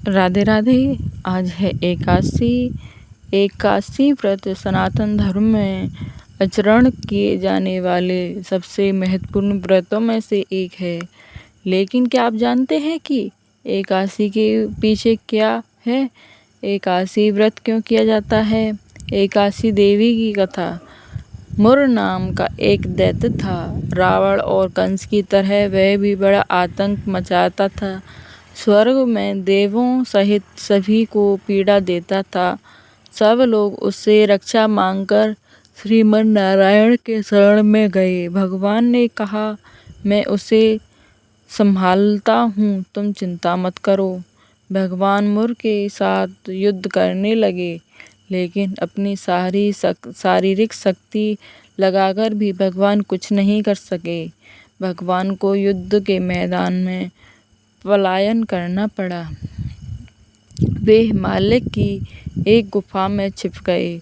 राधे राधे। आज है एकादशी। एकादशी व्रत सनातन धर्म में आचरण किए जाने वाले सबसे महत्वपूर्ण व्रतों में से एक है। लेकिन क्या आप जानते हैं कि एकादशी के पीछे क्या है? एकादशी व्रत क्यों किया जाता है? एकादशी देवी की कथा। मुर नाम का एक दैत्य था। रावण और कंस की तरह वह भी बड़ा आतंक मचाता था। स्वर्ग में देवों सहित सभी को पीड़ा देता था। सब लोग उससे रक्षा मांगकर श्रीमन नारायण के शरण में गए। भगवान ने कहा, मैं उसे संभालता हूँ, तुम चिंता मत करो। भगवान मुर के साथ युद्ध करने लगे, लेकिन अपनी सारी शारीरिक शक्ति लगाकर भी भगवान कुछ नहीं कर सके। भगवान को युद्ध के मैदान में पलायन करना पड़ा। वे हिमालय की एक गुफा में छिप गए।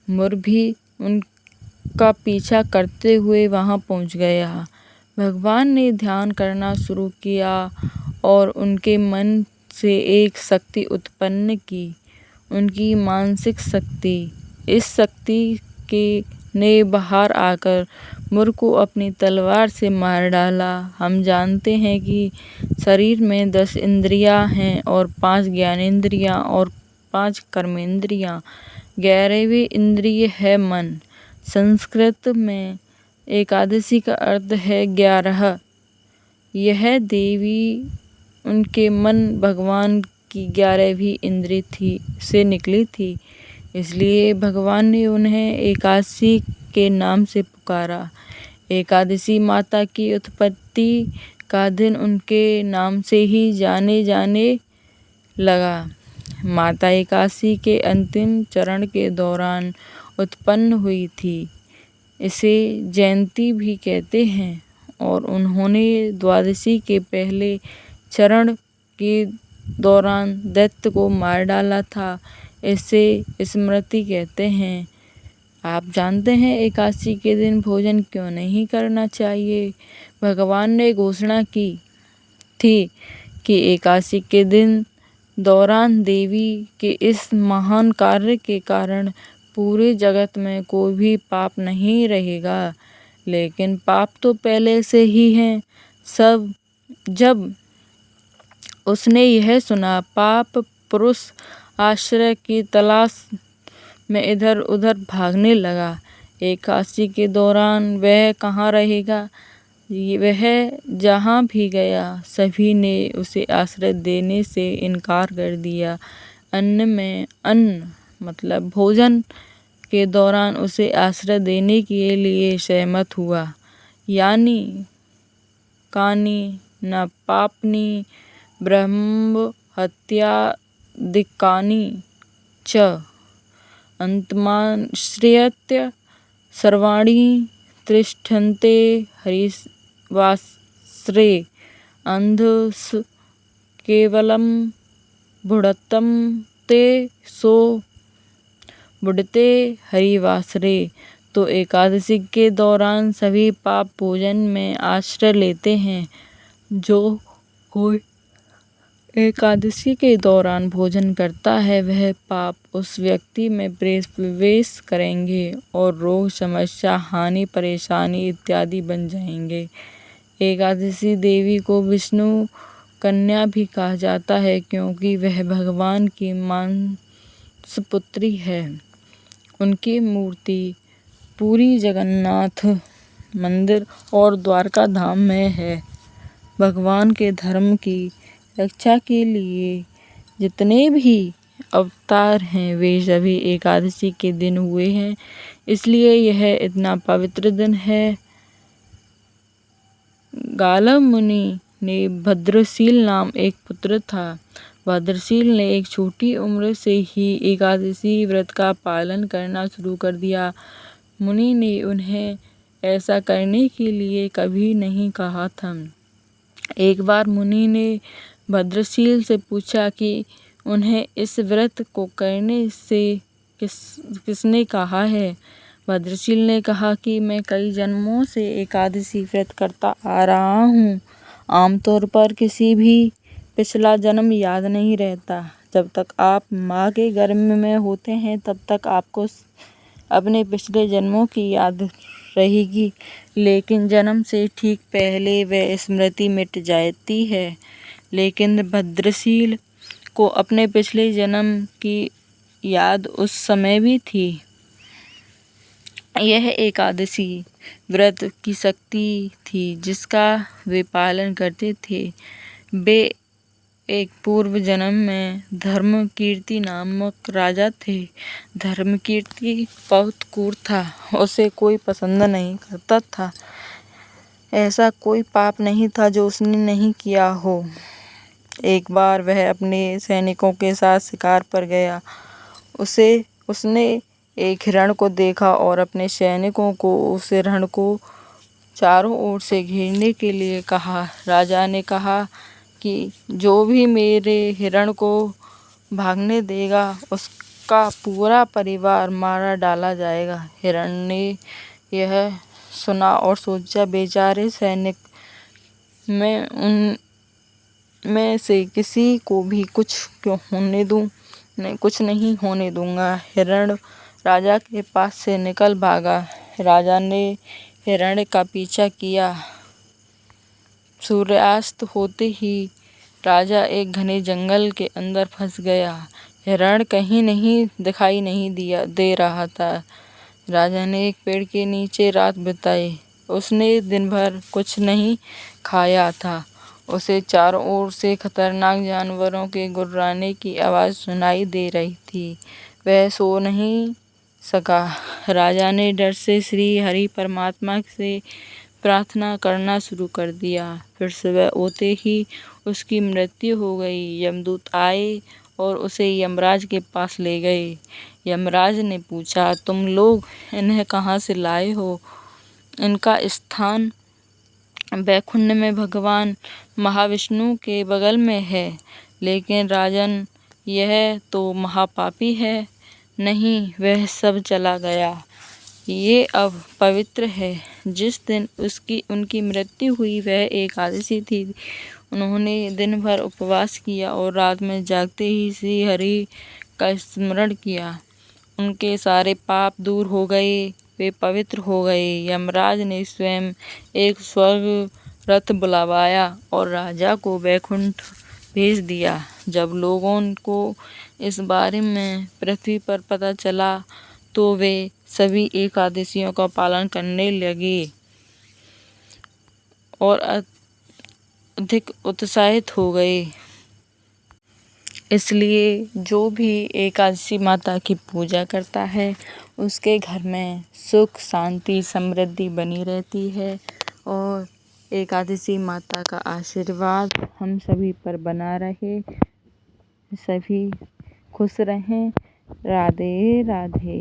मुर भी उनका पीछा करते हुए वहां पहुंच गया। भगवान ने ध्यान करना शुरू किया और उनके मन से एक शक्ति उत्पन्न की, उनकी मानसिक शक्ति। इस शक्ति के ने बाहर आकर मुर को अपनी तलवार से मार डाला। हम जानते हैं कि शरीर में 10 इंद्रियां हैं और 5 ज्ञानेंद्रियां और 5 कर्मेंद्रियां। 11वीं इंद्रिय है मन। संस्कृत में एकादशी का अर्थ है 11। यह देवी उनके मन भगवान की 11वीं इंद्रिय से निकली थी, इसलिए भगवान ने उन्हें एकादशी के नाम से पुकारा। एकादशी माता की उत्पत्ति का दिन उनके नाम से ही जाने लगा। माता एकादशी के अंतिम चरण के दौरान उत्पन्न हुई थी। इसे जयंती भी कहते हैं और उन्होंने द्वादशी के पहले चरण के दौरान दैत्य को मार डाला था। इसे स्मृति कहते हैं। आप जानते हैं एकादशी के दिन भोजन क्यों नहीं करना चाहिए? भगवान ने घोषणा की थी कि एकादशी के दिन दौरान देवी के इस महान कार्य के कारण पूरे जगत में कोई भी पाप नहीं रहेगा। लेकिन पाप तो पहले से ही हैं। जब उसने यह सुना, पाप पुरुष आश्रय की तलाश में इधर उधर भागने लगा। एकादशी के दौरान वह कहाँ रहेगा? वह जहाँ भी गया, सभी ने उसे आश्रय देने से इनकार कर दिया। अन्न में अन्न मतलब भोजन के दौरान उसे आश्रय देने के लिए सहमत हुआ। यानी कानी न पापनी ब्रह्म हत्यादिकानि च अंतमाश्रित्य सर्वाणि तिष्ठन्ते हरिवासरे अंधस केवलम बुढ़तम ते सो बुढ़ते हरिवासरे। तो एकादशी के दौरान सभी पाप भोजन में आश्रय लेते हैं। जो कोई एकादशी के दौरान भोजन करता है, वह पाप उस व्यक्ति में प्रवेश करेंगे और रोग, समस्या, हानि, परेशानी इत्यादि बन जाएंगे। एकादशी देवी को विष्णु कन्या भी कहा जाता है, क्योंकि वह भगवान की मानसपुत्री है। उनकी मूर्ति पुरी जगन्नाथ मंदिर और द्वारका धाम में है। भगवान के धर्म की रक्षा के लिए जितने भी अवतार हैं, वे सभी एकादशी के दिन हुए हैं, इसलिए यह इतना पवित्र दिन है। गालव मुनि ने भद्रशील नाम एक पुत्र था। भद्रशील ने एक छोटी उम्र से ही एकादशी व्रत का पालन करना शुरू कर दिया। मुनि ने उन्हें ऐसा करने के लिए कभी नहीं कहा था। एक बार मुनि ने भद्रशील से पूछा कि उन्हें इस व्रत को करने से किसने कहा है? भद्रशील ने कहा कि मैं कई जन्मों से एकादशी व्रत करता आ रहा हूँ। आमतौर पर किसी भी पिछला जन्म याद नहीं रहता। जब तक आप माँ के गर्भ में होते हैं तब तक आपको अपने पिछले जन्मों की याद रहेगी, लेकिन जन्म से ठीक पहले वह स्मृति मिट जाती है। लेकिन भद्रशील को अपने पिछले जन्म की याद उस समय भी थी। यह एकादशी व्रत की शक्ति थी जिसका वे पालन करते थे। वे एक पूर्व जन्म में धर्मकीर्ति नामक राजा थे। धर्मकीर्ति बहुत क्रूर था, उसे कोई पसंद नहीं करता था। ऐसा कोई पाप नहीं था जो उसने नहीं किया हो। एक बार वह अपने सैनिकों के साथ शिकार पर गया। उसने एक हिरण को देखा और अपने सैनिकों को उस हिरण को चारों ओर से घेरने के लिए कहा। राजा ने कहा कि जो भी मेरे हिरण को भागने देगा उसका पूरा परिवार मारा डाला जाएगा। हिरण ने यह सुना और सोचा, बेचारे सैनिक, मैं उनमें से किसी को भी कुछ नहीं होने दूंगा। हिरण राजा के पास से निकल भागा। राजा ने हिरण का पीछा किया। सूर्यास्त होते ही राजा एक घने जंगल के अंदर फंस गया। हिरण कहीं नहीं दिखाई नहीं दे रहा था। राजा ने एक पेड़ के नीचे रात बिताई। उसने दिन भर कुछ नहीं खाया था। उसे चारों ओर से खतरनाक जानवरों के गुर्राने की आवाज़ सुनाई दे रही थी। वह सो नहीं सका। राजा ने डर से श्री हरि परमात्मा से प्रार्थना करना शुरू कर दिया। फिर सुबह होते ही उसकी मृत्यु हो गई। यमदूत आए और उसे यमराज के पास ले गए। यमराज ने पूछा, तुम लोग इन्हें कहाँ से लाए हो? इनका स्थान वैकुंठ में भगवान महाविष्णु के बगल में है। लेकिन राजन, यह तो महापापी है। नहीं, वह सब चला गया। ये अब पवित्र है। जिस दिन उनकी मृत्यु हुई वह एकादशी थी। उन्होंने दिन भर उपवास किया और रात में जागते ही श्री हरि का स्मरण किया। उनके सारे पाप दूर हो गए, वे पवित्र हो गए। यमराज ने स्वयं एक स्वर्ग रथ बुलवाया और राजा को वैकुंठ भेज दिया। जब लोगों को इस बारे में पृथ्वी पर पता चला तो वे सभी एकादशियों का पालन करने लगे और अधिक उत्साहित हो गए। इसलिए जो भी एकादशी माता की पूजा करता है उसके घर में सुख, शांति, समृद्धि बनी रहती है और एकादशी माता का आशीर्वाद हम सभी पर बना रहे। सभी खुश रहें। राधे राधे।